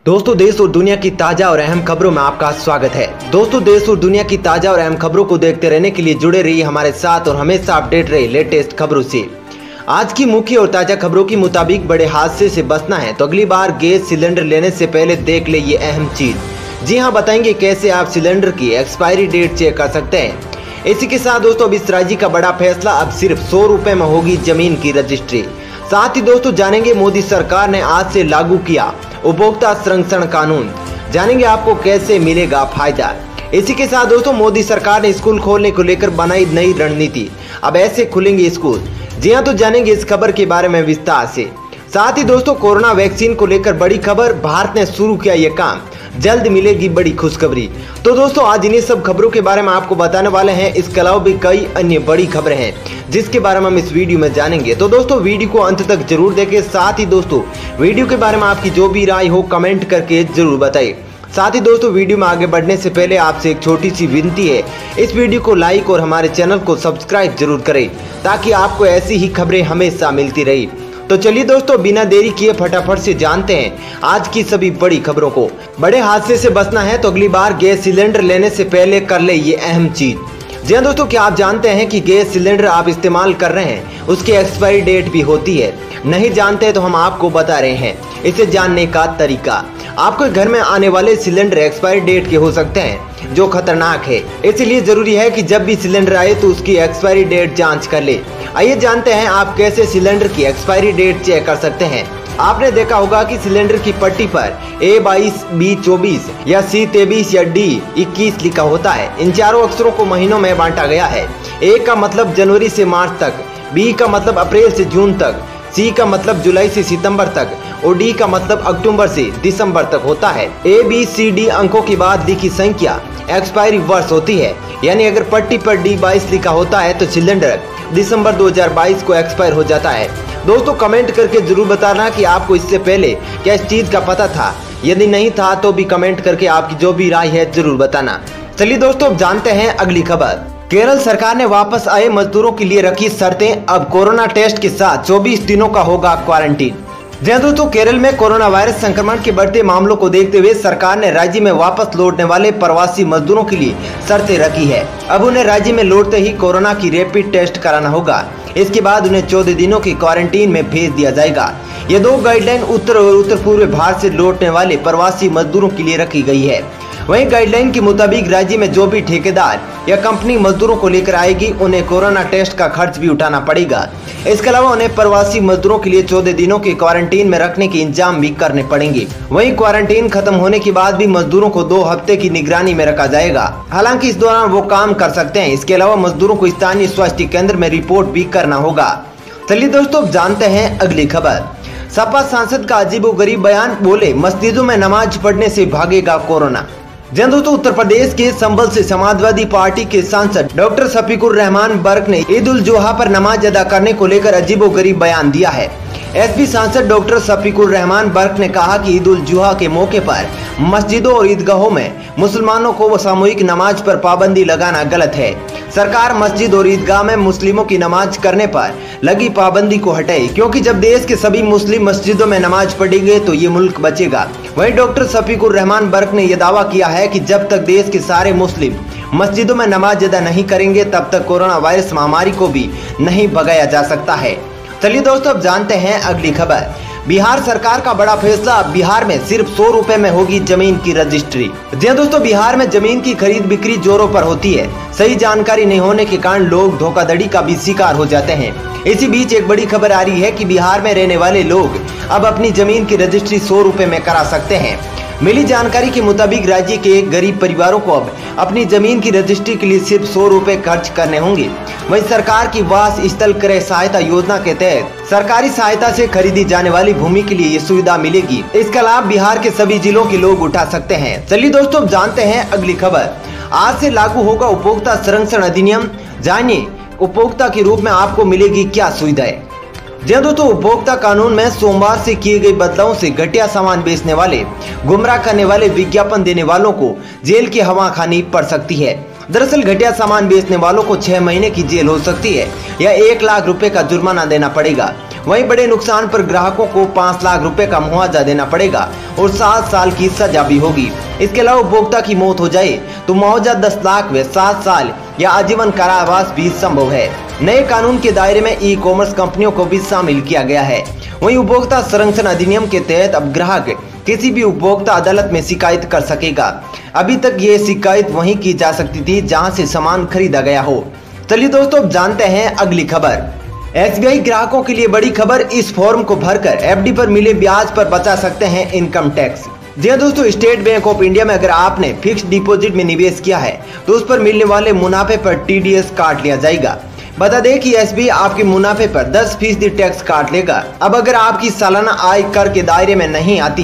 दोस्तों, देश और दुनिया की ताजा और अहम खबरों में आपका स्वागत है। दोस्तों, देश और दुनिया की ताजा और अहम खबरों को देखते रहने के लिए जुड़े रहिए हमारे साथ और हमेशा अपडेट रहिए लेटेस्ट खबरों से। आज की मुख्य और ताजा खबरों के मुताबिक बड़े हादसे से बचना है तो अगली बार गैस सिलेंडर लेने से पहले देख ले ये अहम चीज। जी हाँ, बताएंगे कैसे आप सिलेंडर की एक्सपायरी डेट चेक कर सकते हैं। इसी के साथ दोस्तों, अब इस राज्य का बड़ा फैसला, अब सिर्फ 100 रुपए में होगी जमीन की रजिस्ट्री। साथ ही दोस्तों जानेंगे मोदी सरकार ने आज से लागू किया उपभोक्ता संरक्षण कानून, जानेंगे आपको कैसे मिलेगा फायदा। इसी के साथ दोस्तों, मोदी सरकार ने स्कूल खोलने को लेकर बनाई नई रणनीति, अब ऐसे खुलेंगे स्कूल। जी हाँ, तो जानेंगे इस खबर के बारे में विस्तार से। साथ ही दोस्तों, कोरोना वैक्सीन को लेकर बड़ी खबर, भारत ने शुरू किया ये काम, जल्द मिलेगी बड़ी खुशखबरी। तो दोस्तों, आज इन्हीं सब खबरों के बारे में आपको बताने वाले हैं। इसके अलावा भी कई अन्य बड़ी खबरें हैं जिसके बारे में हम इस वीडियो में जानेंगे। तो दोस्तों, वीडियो को अंत तक जरूर देखें। साथ ही दोस्तों, वीडियो के बारे में आपकी जो भी राय हो कमेंट करके जरूर बताइए। साथ ही दोस्तों, वीडियो में आगे बढ़ने से पहले आपसे एक छोटी सी विनती है, इस वीडियो को लाइक और हमारे चैनल को सब्सक्राइब जरूर करें ताकि आपको ऐसी ही खबरें हमेशा मिलती रही। तो चलिए दोस्तों, बिना देरी किए फटाफट से जानते हैं आज की सभी बड़ी खबरों को। बड़े हादसे से बचना है तो अगली बार गैस सिलेंडर लेने से पहले कर ले ये अहम चीज। जी हाँ दोस्तों, क्या आप जानते हैं कि गैस सिलेंडर आप इस्तेमाल कर रहे हैं उसकी एक्सपायरी डेट भी होती है? नहीं जानते तो हम आपको बता रहे हैं इसे जानने का तरीका। आपके घर में आने वाले सिलेंडर एक्सपायरी डेट के हो सकते हैं जो खतरनाक है, इसलिए जरूरी है कि जब भी सिलेंडर आए तो उसकी एक्सपायरी डेट जांच कर ले। आइए जानते हैं आप कैसे सिलेंडर की एक्सपायरी डेट चेक कर सकते हैं। आपने देखा होगा कि सिलेंडर की पट्टी पर A22, B24 या C23 या D21 लिखा होता है। इन चारों अक्षरों को महीनों में बांटा गया है। A का मतलब जनवरी से मार्च तक, B का मतलब अप्रैल से जून तक, C का मतलब जुलाई से सितंबर तक और D का मतलब अक्टूबर से दिसंबर तक होता है। A, B, C, D अंकों के बाद लिखी संख्या एक्सपायरी वर्ष होती है। यानी अगर पट्टी पर D22 लिखा होता है तो सिलेंडर दिसंबर 2022 को एक्सपायर हो जाता है। दोस्तों, कमेंट करके जरूर बताना कि आपको इससे पहले क्या इस चीज का पता था। यदि नहीं था तो भी कमेंट करके आपकी जो भी राय है जरूर बताना। चलिए दोस्तों, अब जानते हैं अगली खबर। केरल सरकार ने वापस आए मजदूरों के लिए रखी शर्तें, अब कोरोना टेस्ट के साथ 24 दिनों का होगा क्वारंटीन। जी दोस्तों, केरल में कोरोना वायरस संक्रमण के बढ़ते मामलों को देखते हुए सरकार ने राज्य में वापस लौटने वाले प्रवासी मजदूरों के लिए शर्तें रखी है। अब उन्हें राज्य में लौटते ही कोरोना की रैपिड टेस्ट कराना होगा। इसके बाद उन्हें 14 दिनों की क्वारंटीन में भेज दिया जाएगा। ये दो गाइडलाइन उत्तर और उत्तर पूर्व भारत से लौटने वाले प्रवासी मजदूरों के लिए रखी गई है। वहीं गाइडलाइन के मुताबिक राज्य में जो भी ठेकेदार या कंपनी मजदूरों को लेकर आएगी उन्हें कोरोना टेस्ट का खर्च भी उठाना पड़ेगा। इसके अलावा उन्हें प्रवासी मजदूरों के लिए 14 दिनों की क्वारंटीन में रखने के इंतजाम भी करने पड़ेंगे। वहीं क्वारंटीन खत्म होने के बाद भी मजदूरों को 2 हफ्ते की निगरानी में रखा जाएगा। हालांकि इस दौरान वो काम कर सकते हैं। इसके अलावा मजदूरों को स्थानीय स्वास्थ्य केंद्र में रिपोर्ट भी करना होगा। चलिए दोस्तों, जानते हैं अगली खबर। सपा सांसद का अजीबोगरीब बयान, बोले मस्जिदों में नमाज पढ़ने से भागेगा कोरोना। जी दोस्तों, उत्तर प्रदेश के संभल से समाजवादी पार्टी के सांसद डॉक्टर शफीकुर रहमान बर्क ने ईद उल जुहा पर नमाज अदा करने को लेकर अजीबोगरीब बयान दिया है। एसपी सांसद डॉक्टर शफीकुर रहमान बर्क ने कहा कि ईद उल जुहा के मौके पर मस्जिदों और ईदगाहों में मुसलमानों को सामूहिक नमाज पर पाबंदी लगाना गलत है। सरकार मस्जिद और ईदगाह में मुस्लिमों की नमाज करने पर लगी पाबंदी को हटाए, क्योंकि जब देश के सभी मुस्लिम मस्जिदों में नमाज पढ़ेंगे तो ये मुल्क बचेगा। वहीं डॉक्टर शफीकुर रहमान बर्क ने यह दावा किया है कि जब तक देश के सारे मुस्लिम मस्जिदों में नमाज अदा नहीं करेंगे तब तक कोरोना वायरस महामारी को भी नहीं भगाया जा सकता है। चलिए दोस्तों, अब जानते हैं अगली खबर। बिहार सरकार का बड़ा फैसला, बिहार में सिर्फ 100 रुपए में होगी जमीन की रजिस्ट्री। जी दोस्तों, बिहार में जमीन की खरीद बिक्री जोरों पर होती है। सही जानकारी नहीं होने के कारण लोग धोखाधड़ी का भी शिकार हो जाते हैं। इसी बीच एक बड़ी खबर आ रही है कि बिहार में रहने वाले लोग अब अपनी जमीन की रजिस्ट्री 100 रुपए में करा सकते हैं। मिली जानकारी के मुताबिक राज्य के गरीब परिवारों को अब अपनी जमीन की रजिस्ट्री के लिए सिर्फ 100 रुपए खर्च करने होंगे। वहीं सरकार की वास स्थल क्रय सहायता योजना के तहत सरकारी सहायता से खरीदी जाने वाली भूमि के लिए ये सुविधा मिलेगी। इसका लाभ बिहार के सभी जिलों के लोग उठा सकते हैं। चलिए दोस्तों, जानते हैं अगली खबर। आज से लागू होगा उपभोक्ता संरक्षण अधिनियम, जानिए उपभोक्ता के रूप में आपको मिलेगी क्या सुविधाएं। जी दोस्तों, उपभोक्ता कानून में सोमवार से किए गए बदलावों से घटिया सामान बेचने वाले, गुमराह करने वाले, विज्ञापन देने वालों को जेल की हवा खानी पड़ सकती है। दरअसल घटिया सामान बेचने वालों को 6 महीने की जेल हो सकती है या 1 लाख रुपए का जुर्माना देना पड़ेगा। वहीं बड़े नुकसान पर ग्राहकों को 5 लाख रुपए का मुआवजा देना पड़ेगा और 7 साल की सजा भी होगी। इसके अलावा उपभोक्ता की मौत हो जाए तो मुआवजा 10 लाख व 7 साल या आजीवन कारावास भी संभव है। नए कानून के दायरे में ई कॉमर्स कंपनियों को भी शामिल किया गया है। वहीं उपभोक्ता संरक्षण अधिनियम के तहत अब ग्राहक किसी भी उपभोक्ता अदालत में शिकायत कर सकेगा। अभी तक ये शिकायत वहीं की जा सकती थी जहां से सामान खरीदा गया हो। चलिए दोस्तों, अब जानते हैं अगली खबर। एसबीआई ग्राहकों के लिए बड़ी खबर, इस फॉर्म को भरकर एफडी पर मिले ब्याज पर बचा सकते हैं इनकम टैक्स। जी हाँ दोस्तों, स्टेट बैंक ऑफ इंडिया में अगर आपने फिक्स्ड डिपॉजिट में निवेश किया है तो उस पर मिलने वाले मुनाफे पर टीडीएस काट लिया जाएगा। बता दें कि एसबीआई आपके मुनाफे पर 10% टैक्स काट लेगा। अब अगर आपकी सालाना आय कर के दायरे में नहीं आती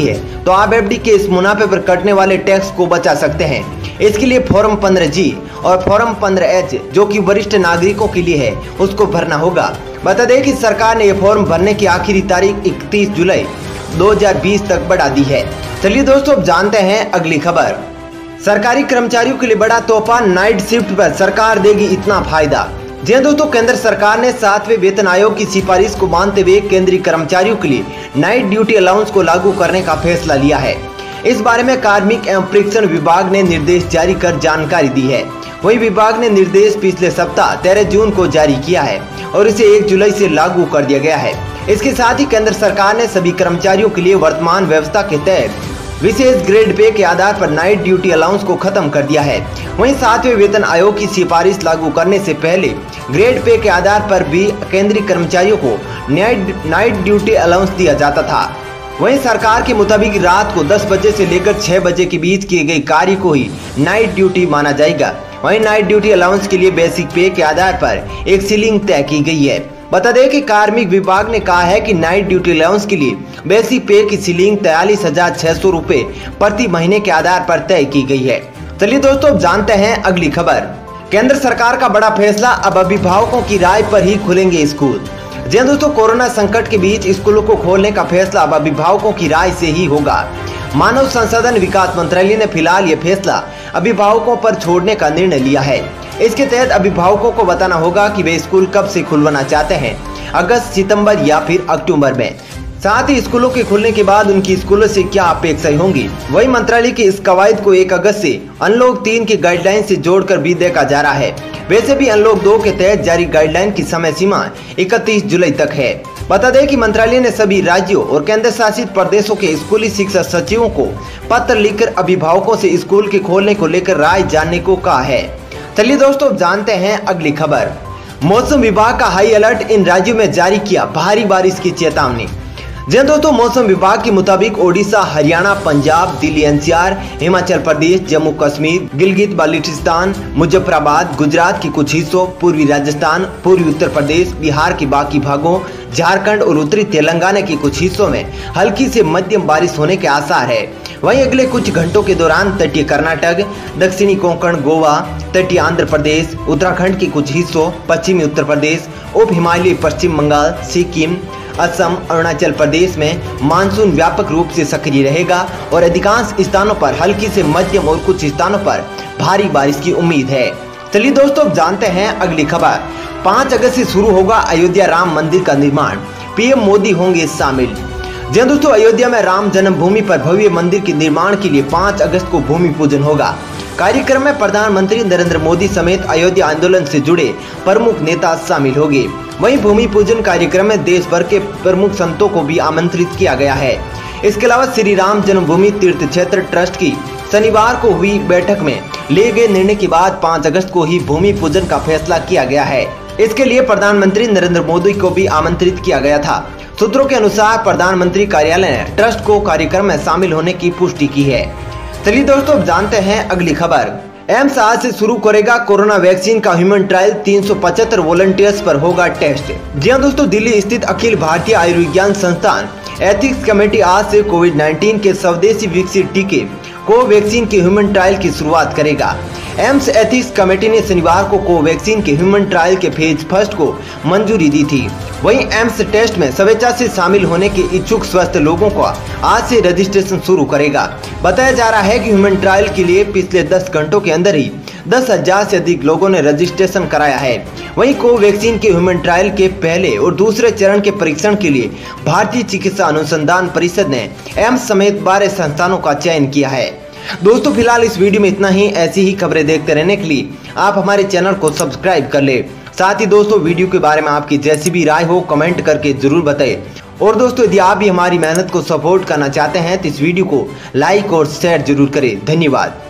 है तो आप एफडी के इस मुनाफे पर कटने वाले टैक्स को बचा सकते हैं। इसके लिए फॉर्म 15G और फॉर्म 15H जो कि वरिष्ठ नागरिकों के लिए है उसको भरना होगा। बता दें कि सरकार ने ये फॉर्म भरने की आखिरी तारीख 31 जुलाई 2020 तक बढ़ा दी है। चलिए दोस्तों, अब जानते हैं अगली खबर। सरकारी कर्मचारियों के लिए बड़ा तोहफा, नाइट शिफ्ट पर सरकार देगी इतना फायदा। जी हाँ दोस्तों, केंद्र सरकार ने 7वें वेतन आयोग की सिफारिश को मानते हुए केंद्रीय कर्मचारियों के लिए नाइट ड्यूटी अलाउंस को लागू करने का फैसला लिया है। इस बारे में कार्मिक एवं प्रशिक्षण विभाग ने निर्देश जारी कर जानकारी दी है। वही विभाग ने निर्देश पिछले सप्ताह 13 जून को जारी किया है और इसे 1 जुलाई से लागू कर दिया गया है। इसके साथ ही केंद्र सरकार ने सभी कर्मचारियों के लिए वर्तमान व्यवस्था के तहत विशेष ग्रेड पे के आधार पर नाइट ड्यूटी अलाउंस को खत्म कर दिया है। वहीं 7वें वेतन आयोग की सिफारिश लागू करने से पहले ग्रेड पे के आधार पर भी केंद्रीय कर्मचारियों को नाइट ड्यूटी अलाउंस दिया जाता था। वहीं सरकार के मुताबिक रात को 10 बजे से लेकर 6 बजे के बीच किए गए कार्य को ही नाइट ड्यूटी माना जाएगा। वहीं नाइट ड्यूटी अलाउंस के लिए बेसिक पे के आधार पर एक सीलिंग तय की गई है। बता दें कि कार्मिक विभाग ने कहा है कि नाइट ड्यूटी अलाउंस के लिए बेसिक पे की सीलिंग 43,600 रुपए प्रति महीने के आधार पर तय की गई है। चलिए दोस्तों, अब जानते हैं अगली खबर। केंद्र सरकार का बड़ा फैसला, अब अभिभावकों की राय पर ही खुलेंगे स्कूल। जी हाँ दोस्तों, कोरोना संकट के बीच स्कूलों को खोलने का फैसला अब अभिभावकों की राय से ही होगा। मानव संसाधन विकास मंत्रालय ने फिलहाल ये फैसला अभिभावकों पर छोड़ने का निर्णय लिया है। इसके तहत अभिभावकों को बताना होगा कि वे स्कूल कब से खुलवाना चाहते हैं, अगस्त, सितंबर या फिर अक्टूबर में। साथ ही स्कूलों के खुलने के बाद उनकी स्कूलों से क्या अपेक्षाएं होंगी। वही मंत्रालय की इस कवायद को 1 अगस्त से अनलॉक 3 की गाइडलाइन से जोड़कर भी देखा जा रहा है। वैसे भी अनलॉक 2 के तहत जारी गाइडलाइन की समय सीमा 31 जुलाई तक है। बता दें कि मंत्रालय ने सभी राज्यों और केंद्र शासित प्रदेशों के स्कूली शिक्षा सचिवों को पत्र लिखकर अभिभावकों से स्कूल के खोलने को लेकर राय जानने को कहा है। चलिए दोस्तों, जानते हैं अगली खबर। मौसम विभाग का हाई अलर्ट, इन राज्यों में जारी किया भारी बारिश की चेतावनी। जी दोस्तों, मौसम विभाग के मुताबिक ओडिशा, हरियाणा, पंजाब, दिल्ली एनसीआर, हिमाचल प्रदेश, जम्मू कश्मीर, गिलगित बाल्टिस्तान, मुजफ्फराबाद, गुजरात के कुछ हिस्सों, पूर्वी राजस्थान, पूर्वी उत्तर प्रदेश, बिहार के बाकी भागों, झारखंड और उत्तरी तेलंगाना के कुछ हिस्सों में हल्की से मध्यम बारिश होने के आसार है। वहीं अगले कुछ घंटों के दौरान तटीय कर्नाटक, दक्षिणी कोंकण, गोवा, तटीय आंध्र प्रदेश, उत्तराखंड के कुछ हिस्सों, पश्चिमी उत्तर प्रदेश, उप हिमालयी पश्चिम बंगाल, सिक्किम, असम, अरुणाचल प्रदेश में मानसून व्यापक रूप से सक्रिय रहेगा और अधिकांश स्थानों पर हल्की से मध्यम और कुछ स्थानों पर भारी बारिश की उम्मीद है। चलिए दोस्तों, जानते हैं अगली खबर। 5 अगस्त से शुरू होगा अयोध्या राम मंदिर का निर्माण, पीएम मोदी होंगे शामिल। जी दोस्तों, अयोध्या में राम जन्मभूमि पर भव्य मंदिर के निर्माण के लिए 5 अगस्त को भूमि पूजन होगा। कार्यक्रम में प्रधानमंत्री नरेंद्र मोदी समेत अयोध्या आंदोलन से जुड़े प्रमुख नेता शामिल होंगे। वहीं भूमि पूजन कार्यक्रम में देश भर के प्रमुख संतों को भी आमंत्रित किया गया है। इसके अलावा श्री राम जन्मभूमि तीर्थ क्षेत्र ट्रस्ट की शनिवार को हुई बैठक में लिए गए निर्णय के बाद 5 अगस्त को ही भूमि पूजन का फैसला किया गया है। इसके लिए प्रधानमंत्री नरेंद्र मोदी को भी आमंत्रित किया गया था। सूत्रों के अनुसार प्रधानमंत्री कार्यालय ने ट्रस्ट को कार्यक्रम में शामिल होने की पुष्टि की है। चलिए दोस्तों, जानते हैं अगली खबर। एम्स आज से शुरू करेगा कोरोना वैक्सीन का ह्यूमन ट्रायल, 375 वॉलंटियर्स पर होगा टेस्ट। जी हां दोस्तों, दिल्ली स्थित अखिल भारतीय आयुर्विज्ञान संस्थान एथिक्स कमेटी आज से कोविड-19 के स्वदेशी विकसित टीके कोवैक्सीन के ह्यूमन ट्रायल की शुरुआत करेगा। एम्स एथिक्स कमेटी ने शनिवार को कोवैक्सीन के ह्यूमन ट्रायल के फेज फर्स्ट को मंजूरी दी थी। वहीं एम्स टेस्ट में स्वेच्छा से शामिल होने के इच्छुक स्वस्थ लोगों को आज से रजिस्ट्रेशन शुरू करेगा। बताया जा रहा है कि ह्यूमन ट्रायल के लिए पिछले 10 घंटों के अंदर ही 10,000 से अधिक लोगों ने रजिस्ट्रेशन कराया है। वहीं कोवैक्सीन के ह्यूमन ट्रायल के पहले और दूसरे चरण के परीक्षण के लिए भारतीय चिकित्सा अनुसंधान परिषद ने एम्स समेत 12 संस्थानों का चयन किया है। दोस्तों फिलहाल इस वीडियो में इतना ही। ऐसी ही खबरें देखते रहने के लिए आप हमारे चैनल को सब्सक्राइब कर ले। साथ ही दोस्तों वीडियो के बारे में आपकी जैसी भी राय हो कमेंट करके जरूर बताएं। और दोस्तों यदि आप भी हमारी मेहनत को सपोर्ट करना चाहते हैं तो इस वीडियो को लाइक और शेयर जरूर करें। धन्यवाद।